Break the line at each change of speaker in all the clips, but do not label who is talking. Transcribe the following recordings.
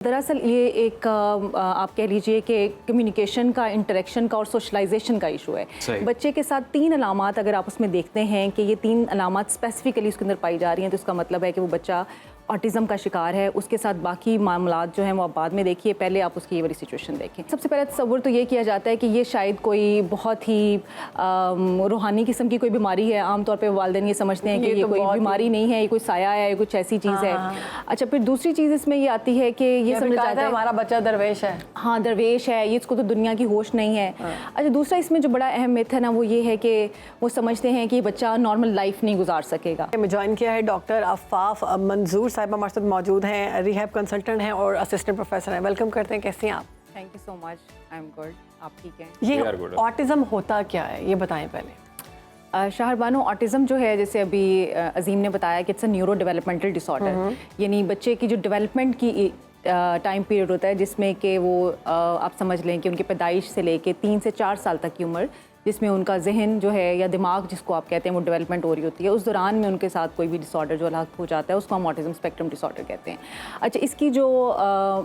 दरअसल ये एक आप कह लीजिए कि कम्युनिकेशन का, इंटरेक्शन का और सोशलाइजेशन का इशू है। बच्चे के साथ 3 अलामात अगर आप उसमें देखते हैं कि ये 3 अलामात स्पेसिफिकली उसके अंदर पाई जा रही हैं, तो इसका मतलब है कि वो बच्चा ऑटिज़म का शिकार है। उसके साथ बाकी मामलात जो हैं वो आप बाद में देखिए, पहले आप उसकी ये वाली सिचुएशन देखें। सबसे पहले तसव्वुर तो ये किया जाता है कि ये शायद कोई बहुत ही रूहानी किस्म की कोई बीमारी है। आमतौर पे वालिदैन ये समझते हैं कि ये कोई बीमारी नहीं है, ये कोई साया है, कुछ ऐसी चीज़ है। अच्छा, फिर दूसरी चीज़ इसमें ये आती है कि ये समझ जाता है
हमारा बच्चा दरवेश है।
हाँ, दरवेश है, ये इसको तो दुनिया की होश नहीं है। अच्छा, दूसरा इसमें जो बड़ा अहम मिथ है ना, वो ये है कि वो समझते हैं कि बच्चा नॉर्मल लाइफ नहीं गुजार सकेगा।
मैं ज्वाइन किया है डॉक्टर अफ़ाफ मंजूर साहिबा हमारे साथ मौजूद हैं, रिहैब कंसल्टेंट हैं और असिस्टेंट प्रोफेसर हैं। वेलकम करते हैं, कैसे हैं आप?
Thank you so much, I am good. आप ठीक हैं?
ये ऑटिज़म होता क्या है, ये बताएं पहले।
शाहरबानो, ऑटिज़म जो है, जैसे अभी अजीम ने बताया कि it's a neuro developmental disorder, यानी बच्चे की जो डेवलपमेंट की टाइम पीरियड होता है जिसमें कि वो आप समझ लें कि उनकी पैदाइश से लेके 3 से 4 साल तक की उम्र, जिसमें उनका जहन जो है या दिमाग जिसको आप कहते हैं वो डेवलपमेंट हो रही होती है, उस दौरान में उनके साथ कोई भी डिसऑर्डर जो लाक हो जाता है उसको हम ऑटिज़म स्पेक्ट्रम डिसऑर्डर कहते हैं। अच्छा, इसकी जो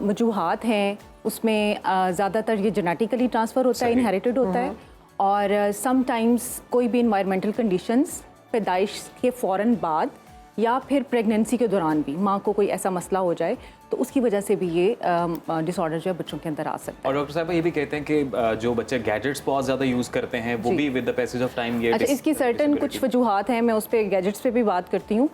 वजूहात हैं उसमें ज़्यादातर ये जेनेटिकली ट्रांसफ़र होता है, इनहेरिटेड होता है, और समटाइम्स कोई भी इन्वायरमेंटल कंडीशंस पैदाइश के फ़ौरन बाद या फिर प्रेगनेंसी के दौरान भी माँ को कोई ऐसा मसला हो जाए तो उसकी वजह से भी ये डिसऑर्डर जो है बच्चों के अंदर आ सकता है।
और डॉक्टर साहब ये भी कहते हैं कि जो बच्चे गैजेट्स बहुत ज़्यादा यूज़ करते हैं वो भी with the passage of time ये
अच्छा, इसकी सर्टन कुछ वजूहात हैं, मैं उस पर गैजेट्स पे भी बात करती हूँ,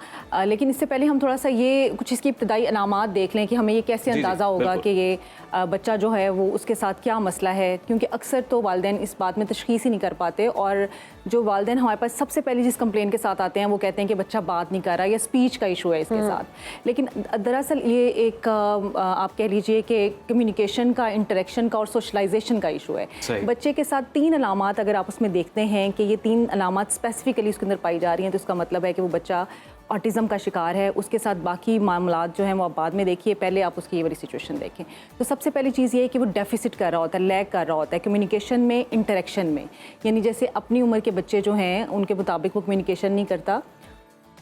लेकिन इससे पहले हम थोड़ा सा ये कुछ इसकी इब्तदाई अलामात देख लें कि हमें ये कैसे अंदाज़ा होगा कि ये बच्चा जो है वो उसके साथ क्या मसला है, क्योंकि अक्सर तो वालिदैन इस बात में तशख़ीस ही नहीं कर पाते। और जो वालिदैन हमारे पास सबसे पहले जिस कंप्लेन के साथ आते हैं वो कहते हैं कि बच्चा बात नहीं कर रहा या स्पीच का इशू है इसके साथ। लेकिन दरअसल ये एक आप कह लीजिए कि कम्युनिकेशन का, इंटरेक्शन का और सोशलाइजेशन का इशू है। बच्चे के साथ 3 अलामात अगर आप उसमें देखते हैं कि ये 3 अलामात स्पेसिफिकली उसके अंदर पाई जा रही हैं, तो इसका मतलब है कि वो बच्चा ऑटिज़म का शिकार है। उसके साथ बाकी मामलात जो हैं वो आप बाद में देखिए, पहले आप उसकी ये वाली सिचुएशन देखें। तो सबसे पहली चीज़ ये है कि वो डेफिसिट कर रहा होता है, लैग कर रहा होता है कम्युनिकेशन में, इंटरेक्शन में। यानी जैसे अपनी उम्र के बच्चे जो हैं उनके मुताबिक वो कम्युनिकेशन नहीं करता,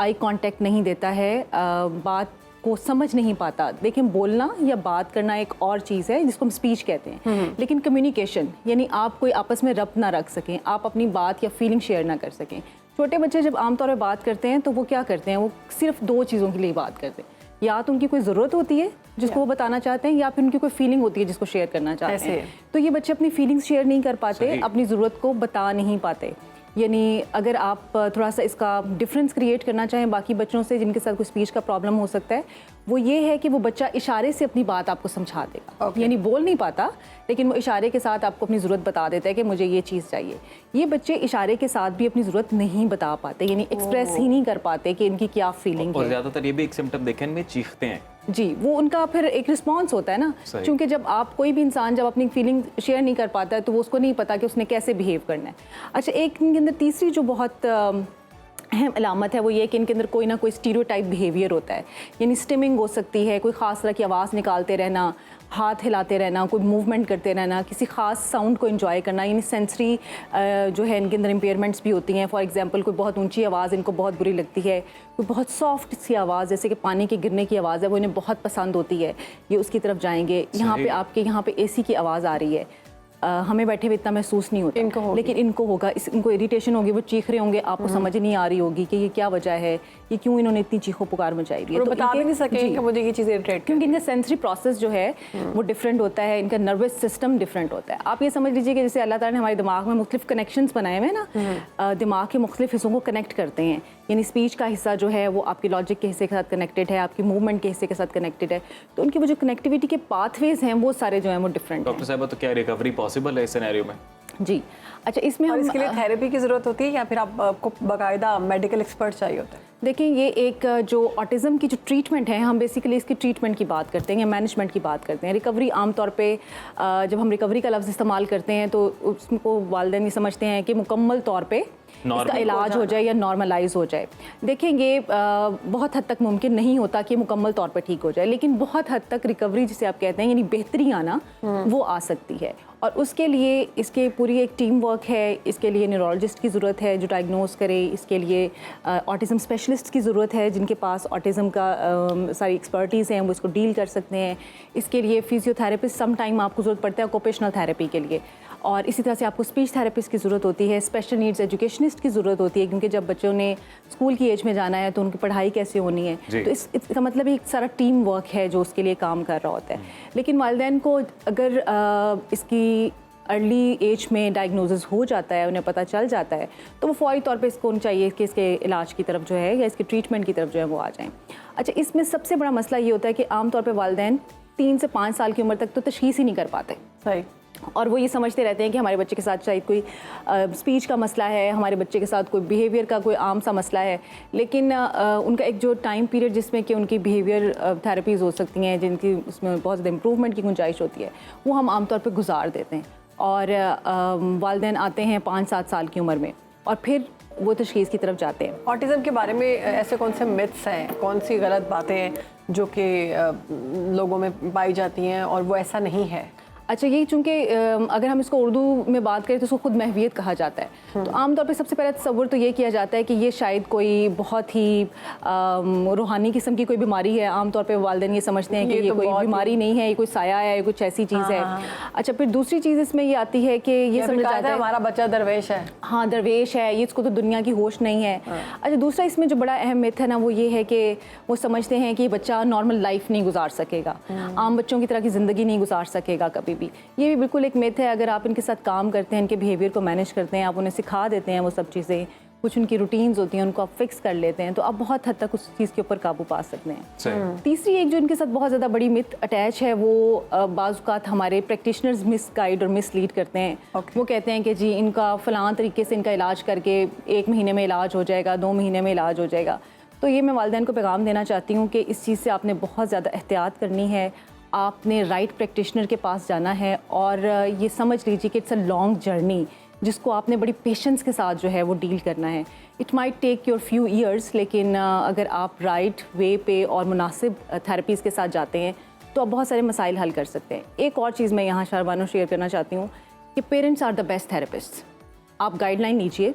आई कांटेक्ट नहीं देता है, बात को समझ नहीं पाता। देखिए, बोलना या बात करना एक और चीज़ है जिसको हम स्पीच कहते हैं, लेकिन कम्युनिकेशन यानी आप कोई आपस में रब्त ना रख सकें, आप अपनी बात या फीलिंग शेयर ना कर सकें। छोटे बच्चे जब आमतौर पर बात करते हैं तो वो क्या करते हैं, वो सिर्फ 2 चीज़ों के लिए बात करते हैं। या तो उनकी कोई ज़रूरत होती है जिसको वो बताना चाहते हैं, या फिर उनकी कोई फीलिंग होती है जिसको शेयर करना चाहते हैं। तो ये बच्चे अपनी फीलिंग्स शेयर नहीं कर पाते, अपनी ज़रूरत को बता नहीं पाते। यानी अगर आप थोड़ा सा इसका डिफरेंस क्रिएट करना चाहें बाकी बच्चों से जिनके साथ कोई स्पीच का प्रॉब्लम हो सकता है, वो ये है कि वो बच्चा इशारे से अपनी बात आपको समझा देगा। यानी बोल नहीं पाता, लेकिन वो इशारे के साथ आपको अपनी ज़रूरत बता देता है कि मुझे ये चीज़ चाहिए। ये बच्चे इशारे के साथ भी अपनी ज़रूरत नहीं बता पाते, यानी एक्सप्रेस ही नहीं कर पाते कि इनकी क्या फीलिंग है।
और ज़्यादातर ये भी एक सिम्टम देखें में चीखते हैं
जी, वो उनका फिर एक रिस्पॉन्स होता है ना, क्योंकि जब आप कोई भी इंसान जब अपनी फीलिंग शेयर नहीं कर पाता है तो वो उसको नहीं पता कि उसने कैसे बिहेव करना है। अच्छा, एक इनके अंदर तीसरी जो बहुत अहम अलामत है वो ये कि इनके अंदर कोई ना कोई स्टीरियोटाइप बिहेवियर होता है, यानी स्टिमिंग हो सकती है, कोई ख़ास तरह की आवाज़ निकालते रहना, हाथ हिलाते रहना, कोई मूवमेंट करते रहना, किसी ख़ास साउंड को एंजॉय करना, यानी सेंसरी जो है इनके अंदर इम्पेयरमेंट्स भी होती हैं। फॉर एग्जांपल, कोई बहुत ऊंची आवाज़ इनको बहुत बुरी लगती है, कोई बहुत सॉफ्ट सी आवाज़ जैसे कि पानी के गिरने की आवाज़ है वो इन्हें बहुत पसंद होती है, ये उसकी तरफ जाएंगे। यहाँ पे आपके यहाँ पे AC की आवाज़ आ रही है, हमें बैठे हुए इतना महसूस नहीं होता, लेकिन इनको होगा, इनको इरिटेशन होगी, वो चीख रहे होंगे, आपको समझ नहीं आ रही होगी कि ये क्या वजह है, ये क्यों इन्होंने इतनी चीखो पुकार मचाई हुई है।
तो बता भी नहीं सकेंगे कि मुझे ये चीज़ इरिटेट,
क्योंकि इनका सेंसरी प्रोसेस जो है वो डिफरेंट होता है, इनका नर्वस सिस्टम डिफरेंट होता है। आप ये समझ लीजिए कि जैसे अल्लाह ताला ने हमारे दिमाग में मुख्तलिफ कनेक्शंस बनाए हुए हैं ना, दिमाग के मुख्तलिफ हिस्सों को कनेक्ट करते हैं। यानी स्पीच का हिस्सा जो है वो आपकी लॉजिक के हिस्से के साथ कनेक्टेड है, आपकी मूवमेंट के हिस्से के साथ कनेक्टेड है, तो उनकी वो जो कनेक्टिविटी के पाथवेज हैं वो सारे जो हैं वो डिफरेंट हैं।
डॉक्टर साहब, तो क्या रिकवरी पॉसिबल है इस सिनेरियो में?
जी, अच्छा, इसमें हम
इसके लिए थेरेपी की ज़रूरत होती है या फिर आपको बाकायदा मेडिकल एक्सपर्ट चाहिए होता है?
देखिए, ये एक जो ऑटिज़म की जो ट्रीटमेंट है, हम बेसिकली इसकी ट्रीटमेंट की बात करते हैं या मैनेजमेंट की बात करते हैं। रिकवरी आमतौर पे जब हम रिकवरी का लफ्ज़ इस्तेमाल करते हैं तो उसको वालिदैन ये समझते हैं कि मुकम्मल तौर पे इसका इलाज हो जाए या नॉर्मलाइज हो जाए। देखेंगे, बहुत हद तक मुमकिन नहीं होता कि मुकम्मल तौर पे ठीक हो जाए, लेकिन बहुत हद तक रिकवरी जिसे आप कहते हैं यानी बेहतरी आना वो आ सकती है। और उसके लिए इसके पूरी एक टीम वर्क है, इसके लिए न्यूरोलॉजिस्ट की ज़रूरत है जो डायग्नोस करे, इसके लिए ऑटिज़म स्पेशलिस्ट स्पेशलिस्ट की ज़रूरत है जिनके पास ऑटिज़म का सारी एक्सपर्टीज़ हैं, वो इसको डील कर सकते हैं। इसके लिए फिजियोथेरेपिस्ट सम टाइम आपको ज़रूरत पड़ता है ऑक्यूपेशनल थेरेपी के लिए, और इसी तरह से आपको स्पीच थेरेपिस्ट की ज़रूरत होती है, स्पेशल नीड्स एजुकेशनिस्ट की ज़रूरत होती है, क्योंकि जब बच्चों ने स्कूल की एज में जाना है तो उनकी पढ़ाई कैसे होनी है, तो इसका मतलब एक सारा टीम वर्क है जो उसके लिए काम कर रहा होता है। लेकिन वालिदैन को अगर इसकी अर्ली एज में डायग्नोसिस हो जाता है, उन्हें पता चल जाता है, तो वो फौरी तौर पे इसको चाहिए कि इसके इलाज की तरफ जो है या इसके ट्रीटमेंट की तरफ जो है वो आ जाएं। अच्छा, इसमें सबसे बड़ा मसला ये होता है कि आमतौर पे वालिदैन 3 से 5 साल की उम्र तक तो तशख़ीस ही नहीं कर पाते।
सही।
और वो ये समझते रहते हैं कि हमारे बच्चे के साथ शायद कोई स्पीच का मसला है, हमारे बच्चे के साथ कोई बिहेवियर का कोई आम सा मसला है, लेकिन उनका एक जो टाइम पीरियड जिसमें कि उनकी बिहेवियर थेरेपीज़ हो सकती हैं, जिनकी उसमें बहुत ज़्यादा इम्प्रूवमेंट की गुंजाइश होती है, वो हम आमतौर पर गुजार देते हैं। और वालिदैन आते हैं 5-7 साल की उम्र में और फिर वो तशख़ीस की तरफ जाते हैं।
ऑटिज़म के बारे में ऐसे कौन से मिथ्स हैं, कौन सी गलत बातें हैं जो कि लोगों में पाई जाती हैं और वो ऐसा नहीं है?
अच्छा, ये चूँकि अगर हम इसको उर्दू में बात करें तो उसको खुद महवियत कहा जाता है। तो आमतौर पे सबसे पहले तसव्वुर तो ये किया जाता है कि ये शायद कोई बहुत ही रूहानी किस्म की कोई बीमारी है। आमतौर पे वालिदैन ये समझते हैं कि ये कोई बीमारी नहीं है, ये कोई साया है, ये कुछ ऐसी चीज़ है। अच्छा, फिर दूसरी चीज़ इसमें ये आती है कि ये समझ जाता है
हमारा बच्चा दरवेश है।
हाँ, दरवेश है, ये इसको तो दुनिया की होश नहीं है। अच्छा, दूसरा इसमें जो बड़ा अहम मिथ है ना, वो ये है कि वो समझते हैं कि बच्चा नॉर्मल लाइफ नहीं गुजार सकेगा, आम बच्चों की तरह की ज़िंदगी नहीं गुजार सकेगा कभी भी। ये भी बिल्कुल एक मिथ है। अगर आप इनके साथ काम करते हैं, इनके बिहेवियर को मैनेज करते हैं, आप उन्हें सिखा देते हैं वो सब चीज़ें, कुछ उनकी रूटीन्स होती हैं उनको आप फिक्स कर लेते हैं, तो आप बहुत हद तक उस चीज़ के ऊपर काबू पा सकते हैं। तीसरी एक जो इनके साथ बहुत ज़्यादा बड़ी मिथ अटैच है, वो बाज़ हमारे प्रैक्टिशनर्स मिसगाइड और मिसलीड करते हैं। वो कहते हैं कि जी इनका फ़लाँ तरीके से इनका इलाज करके 1 महीने में इलाज हो जाएगा, 2 महीने में इलाज हो जाएगा। तो ये मैं वालिदैन को पैगाम देना चाहती हूँ कि इस चीज़ से आपने बहुत ज़्यादा एहतियात करनी है। आपने राइट प्रैक्टिशनर के पास जाना है और ये समझ लीजिए कि इट्स अ लॉन्ग जर्नी जिसको आपने बड़ी पेशेंस के साथ जो है वो डील करना है। It might take your few years, लेकिन अगर आप राइट वे पे और मुनासिब थेरेपीज़ के साथ जाते हैं तो आप बहुत सारे मसाइल हल कर सकते हैं। एक और चीज़ मैं यहाँ शारबानो शेयर करना चाहती हूँ कि parents are the best therapist. आप गाइडलाइन लीजिए,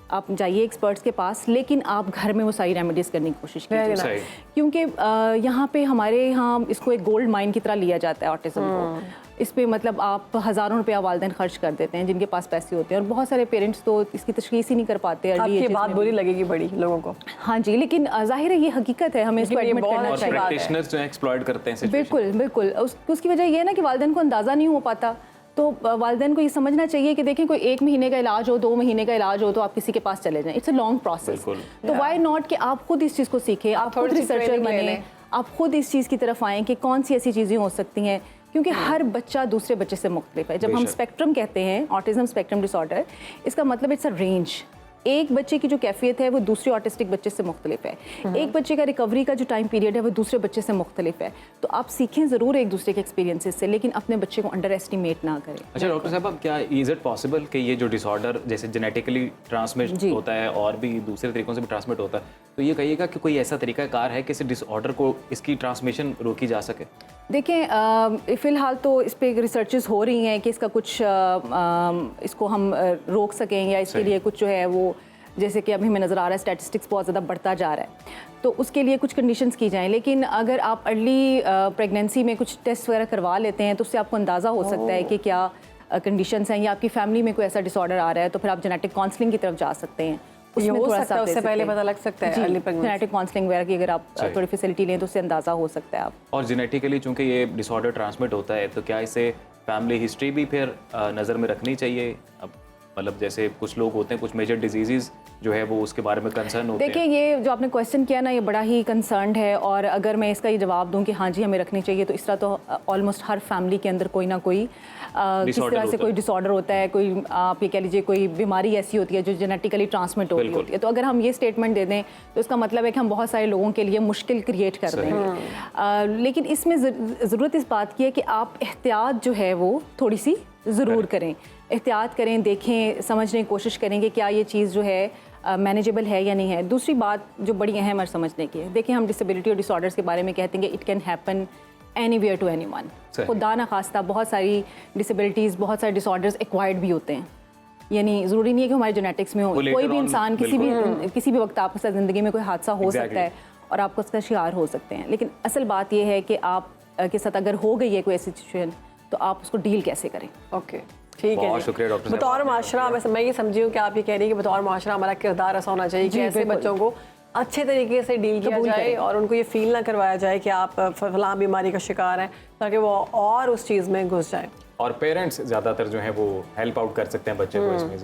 आप जाइए एक्सपर्ट्स के पास, लेकिन आप घर में वो सारी रेमेडीज़ करने की कोशिश कीजिए, क्योंकि यहाँ पे हमारे यहाँ इसको एक गोल्ड माइन की तरह लिया जाता है ऑटिज़म को। इस पे मतलब आप हज़ारों रुपया वालिदैन खर्च कर देते हैं जिनके पास पैसे होते हैं, और बहुत सारे पेरेंट्स तो इसकी तशख़ीस ही नहीं कर पाते।
आपकी बात बुरी लगेगी बड़ी लोगों को।
हाँ जी, लेकिन ज़ाहिर है ये हकीकत है, हमें इसको एडमिट करना चाहिए।
प्रैक्टिशनर्स जो एक्सप्लॉइट करते हैं।
बिल्कुल बिल्कुल, उसकी वजह ये है ना कि वालिदैन को अंदाज़ा नहीं हो पाता। तो वालिदैन को ये समझना चाहिए कि देखें कोई 1 महीने का इलाज हो, 2 महीने का इलाज हो, तो आप किसी के पास चले जाएं। It's a long process. तो वाई नॉट कि आप खुद इस चीज़ को सीखें, आप खुद रिसर्चर बने, आप खुद इस चीज़ की तरफ आएँ कि कौन सी ऐसी चीज़ें हो सकती हैं, क्योंकि हर बच्चा दूसरे बच्चे से मुख्तलिफ है। जब हम स्पेक्ट्रम कहते हैं, ऑटिज़म स्पेक्ट्रम डिसऑर्डर, इसका मतलब इट्स अ रेंज। एक बच्चे की जो कैफियत है वो दूसरे ऑटिस्टिक बच्चे से मुख्तलिफ है। एक बच्चे का रिकवरी का जो टाइम पीरियड है वो दूसरे बच्चे से मुख्तलिफ है। तो आप सीखें ज़रूर एक दूसरे के एक्सपीरियंसेस से, लेकिन अपने बच्चे को अंडर एस्टिमेट ना करें।
अच्छा डॉक्टर साहब, अब क्या इज़ इट पॉसिबल कि ये जो डिसऑर्डर जैसे जेनेटिकली ट्रांसमिट होता है और भी दूसरे तरीकों से भी ट्रांसमिट होता है, तो ये कहिएगा कि कोई ऐसा तरीकाकार है कि इस डिसऑर्डर को, इसकी ट्रांसमिशन रोकी जा सके?
देखें, फ़िलहाल तो इस पर रिसर्चेस हो रही हैं कि इसका कुछ इसको हम रोक सकें या इसके लिए कुछ जो है वो, जैसे कि अभी हमें नज़र आ रहा है स्टैटिस्टिक्स बहुत ज़्यादा बढ़ता जा रहा है, तो उसके लिए कुछ कंडीशंस की जाएं। लेकिन अगर आप अर्ली प्रेगनेंसी में कुछ टेस्ट वगैरह करवा लेते हैं तो उससे आपको अंदाज़ा हो सकता है कि क्या कंडीशंस हैं, या आपकी फैमिली में कोई ऐसा डिसऑर्डर आ रहा है, तो फिर आप जेनेटिक काउंसलिंग की तरफ जा सकते हैं।
उसमें थोड़ा सा उससे पहले पता लग सकता है अर्ली प्रेगनेंसी।
जेनेटिक काउंसलिंग वगैरह की अगर आप थोड़ी फैसिलिटी लें तो उससे अंदाज़ा हो सकता है आप।
और जेनेटिकली चूँकि ये डिसऑर्डर ट्रांसमिट होता है, तो क्या इसे फैमिली हिस्ट्री भी फिर नज़र में रखनी चाहिए? अब मतलब जैसे कुछ लोग होते हैं, कुछ मेजर डिजीज़ जो है वो उसके बारे में कंसर्न होते हैं।
देखिए, ये जो आपने क्वेश्चन किया ना, ये बड़ा ही कंसर्न्ड है, और अगर मैं इसका ये जवाब दूं कि हाँ जी हमें रखनी चाहिए, तो इस तरह तो ऑलमोस्ट हर फैमिली के अंदर कोई ना कोई किस तरह से कोई डिसऑर्डर होता है, कोई आप ये कह लीजिए कोई बीमारी ऐसी होती है जो जेनेटिकली ट्रांसमिट हो रही होती है। तो अगर हम ये स्टेटमेंट दे दें तो इसका मतलब है कि हम बहुत सारे लोगों के लिए मुश्किल क्रिएट कर देंगे। लेकिन इसमें ज़रूरत इस बात की है कि आप एहतियात जो है वो थोड़ी सी ज़रूर करें, एहतियात करें, देखें, समझने की कोशिश करें कि क्या ये चीज़ जो है मैनेजेबल है या नहीं है। दूसरी बात जो बड़ी अहम और समझने की है, देखिए हम डिसेबिलिटी और डिसऑर्डर्स के बारे में कहते हैं कि it can happen anywhere to anyone. खुदा ना खास्ता बहुत सारी डिसेबिलिटीज़, बहुत सारे डिसऑर्डर्स एक्वायर्ड भी होते हैं, यानी ज़रूरी नहीं है कि हमारे जेनेटिक्स में हो,
वो later
कोई भी
on,
इंसान किसी भी वक्त आपके साथ ज़िंदगी में कोई हादसा हो सकता है और आप उसका शिकार हो सकते हैं। लेकिन असल बात यह है कि आप के साथ अगर हो गई है कोई ऐसी सिचुएशन तो आप उसको डील कैसे करें।
ओके, ठीक है।
बहुत शुक्रिया डॉक्टर साहब।
बतौर माशरा मैं ये समझी हूँ कि आप ये कह रही हैं कि बतौर माशरा हमारा किरदार ऐसा होना चाहिए कि ऐसे बच्चों को अच्छे तरीके से डील किया जाए और उनको ये फील ना करवाया जाए कि आप फलां बीमारी का शिकार हैं, ताकि वो और उस चीज़ में घुस जाएं।
और पेरेंट्स ज़्यादातर जो है वो हेल्प आउट कर सकते हैं बच्चे को इसमें।